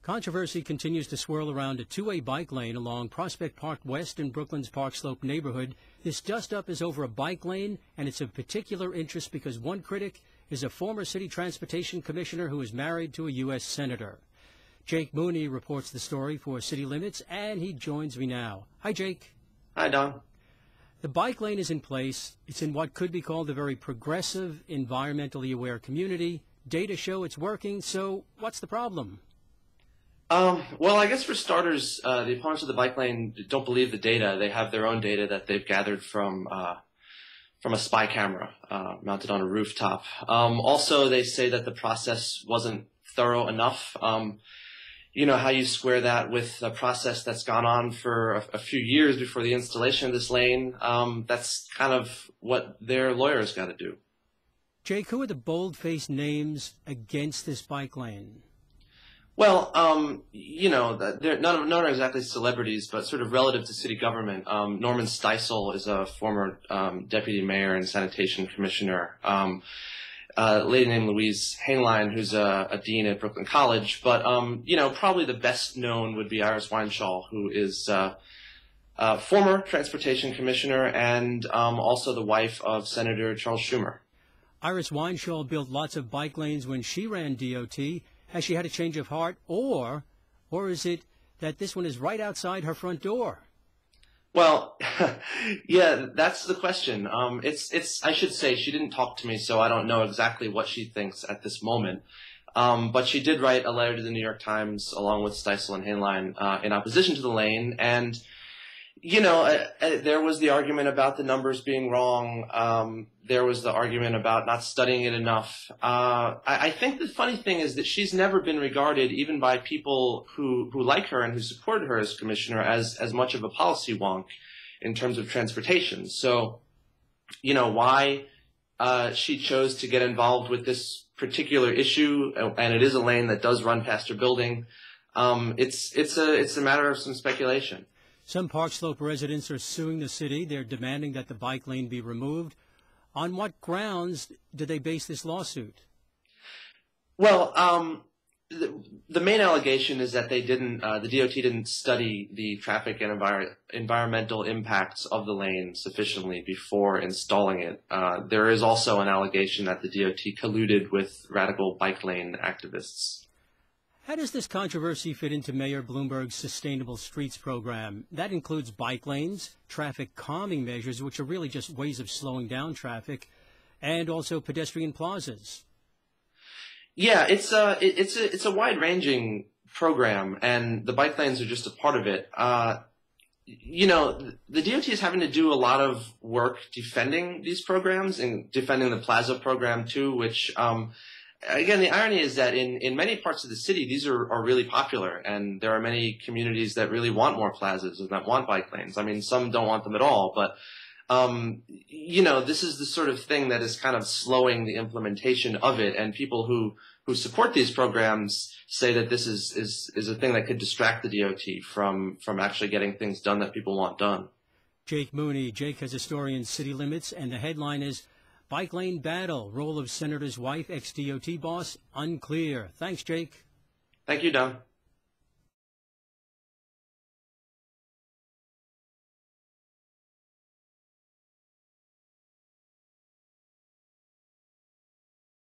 Controversy continues to swirl around a two-way bike lane along Prospect Park West in Brooklyn's Park Slope neighborhood. This dust-up is over a bike lane, and it's of particular interest because one critic is a former city transportation commissioner who is married to a U.S. senator. Jake Mooney reports the story for City Limits, and he joins me now. Hi, Jake. Hi, Don. The bike lane is in place. It's in what could be called a very progressive, environmentally aware community. Data show it's working, so what's the problem? Well, I guess for starters, the opponents of the bike lane don't believe the data. They have their own data that they've gathered from a spy camera mounted on a rooftop. Also, they say that the process wasn't thorough enough. You know how you square that with a process that's gone on for a few years before the installation of this lane. That's kind of what their lawyers got to do. Jake, who are the bold-faced names against this bike lane? Well, you know, none are exactly celebrities, but sort of relative to city government. Norman Steisel is a former deputy mayor and sanitation commissioner. A lady named Louise Hainline, who's a dean at Brooklyn College. But, you know, probably the best known would be Iris Weinschall, who is a former transportation commissioner and also the wife of Senator Charles Schumer. Iris Weinschall built lots of bike lanes when she ran DOT. Has she had a change of heart, or is it that this one is right outside her front door? Well, yeah, that's the question. I should say she didn't talk to me, so I don't know exactly what she thinks at this moment. But she did write a letter to the New York Times along with Steisel and Hainline in opposition to the lane. And, you know, there was the argument about the numbers being wrong. There was the argument about not studying it enough. I think the funny thing is that she's never been regarded, even by people who like her and who supported her as commissioner, as much of a policy wonk in terms of transportation. So, you know, why she chose to get involved with this particular issue, and it is a lane that does run past her building, it's a matter of some speculation. Some Park Slope residents are suing the city. They're demanding that the bike lane be removed. On what grounds do they base this lawsuit? Well, the main allegation is that they didn't, the DOT didn't study the traffic and environmental impacts of the lane sufficiently before installing it. There is also an allegation that the DOT colluded with radical bike lane activists. How does this controversy fit into Mayor Bloomberg's Sustainable Streets program? That includes bike lanes, traffic calming measures, which are really just ways of slowing down traffic, and also pedestrian plazas. Yeah, it's a wide-ranging program, and the bike lanes are just a part of it. You know, the DOT is having to do a lot of work defending these programs and defending the plaza program too, which again, the irony is that in many parts of the city, these are really popular, and there are many communities that really want more plazas and that want bike lanes. I mean, some don't want them at all, but, you know, this is the sort of thing that is kind of slowing the implementation of it, and people who support these programs say that this is a thing that could distract the DOT from actually getting things done that people want done. Jake Mooney. Jake has a story in City Limits, and the headline is, Bike lane battle, role of senator's wife, ex-DOT boss, unclear. Thanks, Jake. Thank you, Don.